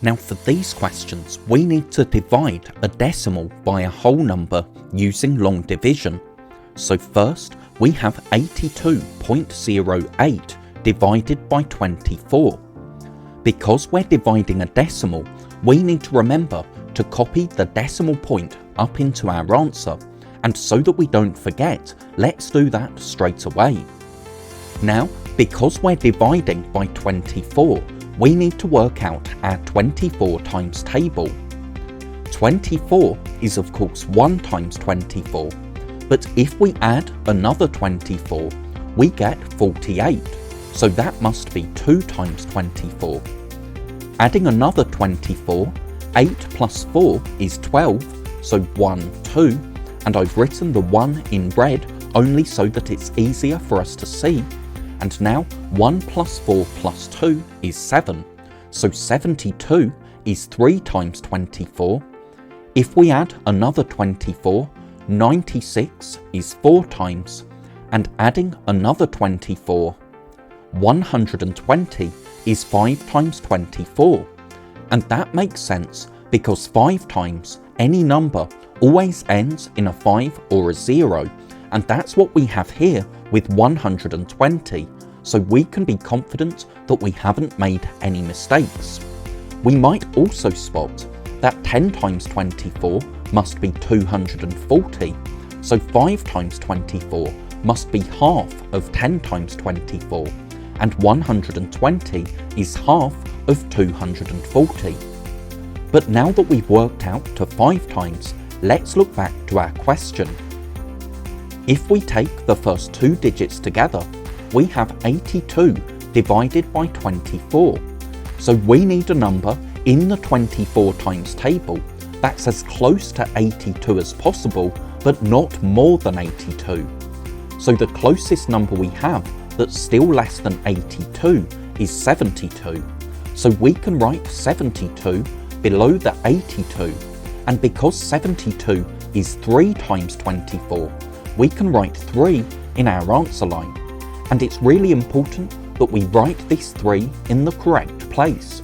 Now for these questions, we need to divide a decimal by a whole number using long division. So first, we have 82.08 divided by 24. Because we're dividing a decimal, we need to remember to copy the decimal point up into our answer, and so that we don't forget, let's do that straight away. Now, because we're dividing by 24, we need to work out our 24 times table. 24 is of course 1 times 24, but if we add another 24, we get 48, so that must be 2 times 24. Adding another 24, 8 plus 4 is 12, so 1, 2, and I've written the 1 in red only so that it's easier for us to see. And now 1 plus 4 plus 2 is 7, so 72 is 3 times 24. If we add another 24, 96 is 4 times, and adding another 24, 120 is 5 times 24. And that makes sense because 5 times any number always ends in a 5 or a 0, and that's what we have here with 120, so we can be confident that we haven't made any mistakes. We might also spot that 10 times 24 must be 240, so 5 times 24 must be half of 10 times 24, and 120 is half of 240. But now that we've worked out to 5 times, let's look back to our question. If we take the first 2 digits together, we have 82 divided by 24. So we need a number in the 24 times table that's as close to 82 as possible, but not more than 82. So the closest number we have that's still less than 82 is 72. So we can write 72 below the 82. And because 72 is 3 times 24, we can write 3 in our answer line. And it's really important that we write this 3 in the correct place.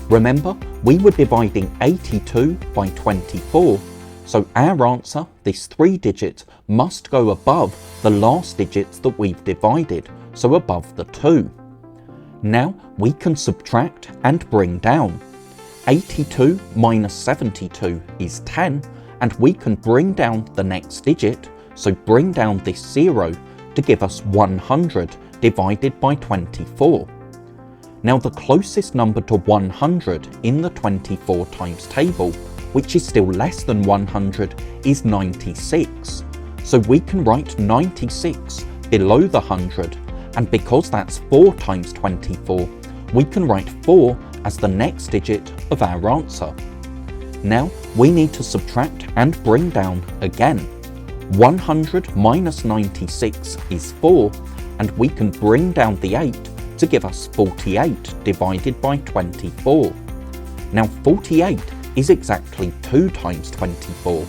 Remember, we were dividing 82 by 24, so our answer, this 3 digit, must go above the last digits that we've divided, so above the 2. Now we can subtract and bring down. 82 minus 72 is 10, and we can bring down the next digit, so bring down this 0 to give us 100 divided by 24. Now the closest number to 100 in the 24 times table, which is still less than 100, is 96. So we can write 96 below the 100, and because that's 4 times 24, we can write 4 as the next digit of our answer. Now we need to subtract and bring down again. 100 minus 96 is 4, and we can bring down the 8 to give us 48 divided by 24. Now 48 is exactly 2 times 24,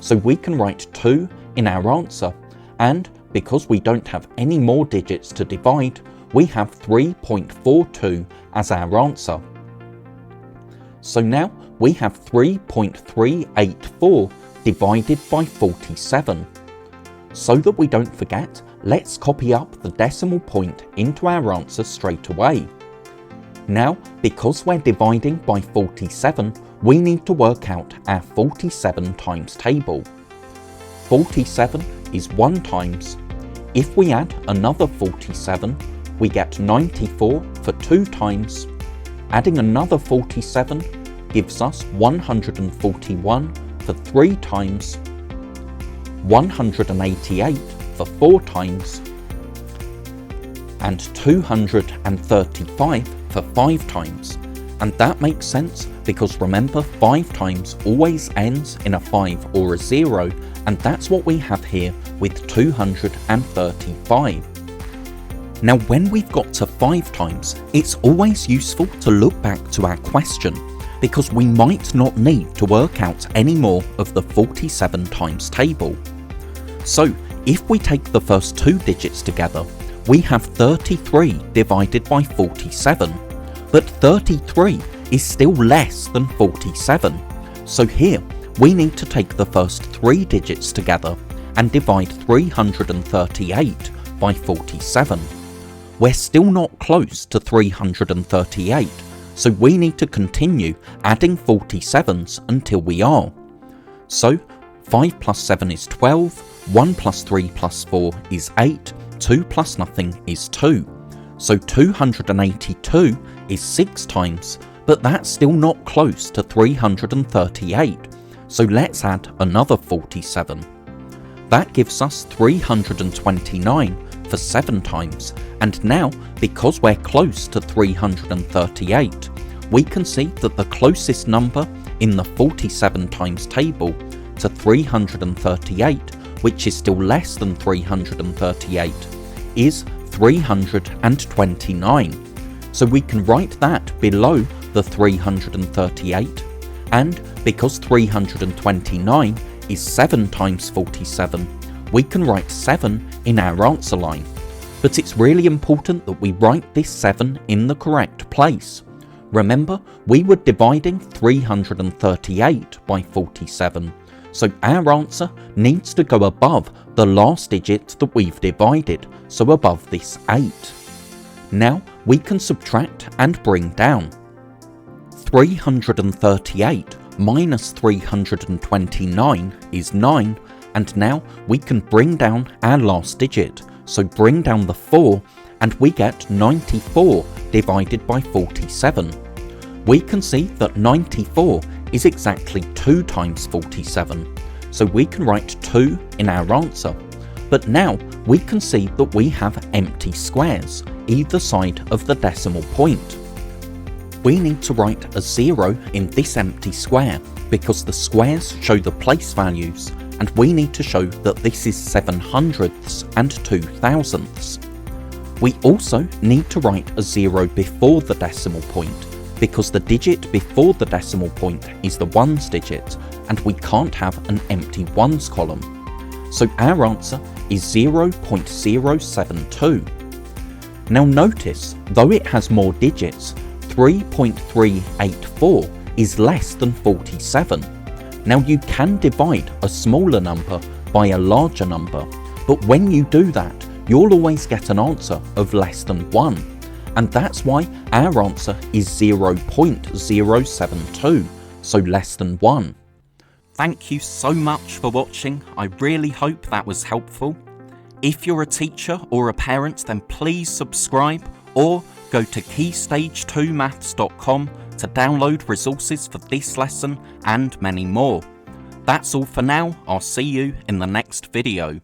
so we can write 2 in our answer, and because we don't have any more digits to divide, we have 3.42 as our answer. So now we have 3.384 divided by 47. So that we don't forget, let's copy up the decimal point into our answer straight away. Now, because we're dividing by 47, we need to work out our 47 times table. 47 is 1 times. If we add another 47, we get 94 for 2 times. Adding another 47 gives us 141 for 3 times, 188 for 4 times, and 235 for 5 times. And that makes sense because remember, 5 times always ends in a 5 or a 0, and that's what we have here with 235. Now when we've got to 5 times, it's always useful to look back to our question, because we might not need to work out any more of the 47 times table. So if we take the first 2 digits together, we have 33 divided by 47, but 33 is still less than 47. So here, we need to take the first 3 digits together and divide 338 by 47. We're still not close to 338, so we need to continue adding 47s until we are. So 5 plus 7 is 12, 1 plus 3 plus 4 is 8, 2 plus nothing is 2. So 282 is 6 times, but that's still not close to 338, so let's add another 47. That gives us 329 for 7 times, and now, because we're close to 338, we can see that the closest number in the 47 times table to 338, which is still less than 338, is 329. So we can write that below the 338, and because 329 is 7 times 47, we can write 7 in our answer line. But it's really important that we write this 7 in the correct place. Remember, we were dividing 338 by 47, so our answer needs to go above the last digit that we've divided, so above this 8. Now we can subtract and bring down. 338 minus 329 is 9, and now we can bring down our last digit, so bring down the 4 and we get 94 divided by 47. We can see that 94 is exactly 2 times 47, so we can write 2 in our answer. But now we can see that we have empty squares either side of the decimal point. We need to write a 0 in this empty square because the squares show the place values, and we need to show that this is 700ths and 2,000ths. We also need to write a 0 before the decimal point because the digit before the decimal point is the ones digit, and we can't have an empty ones column. So our answer is 0.072. Now notice, though it has more digits, 3.384 is less than 47. Now you can divide a smaller number by a larger number, but when you do that, you'll always get an answer of less than 1. And that's why our answer is 0.072, so less than 1. Thank you so much for watching. I really hope that was helpful. If you're a teacher or a parent, then please subscribe or go to keystage2maths.com to download resources for this lesson and many more. That's all for now. I'll see you in the next video.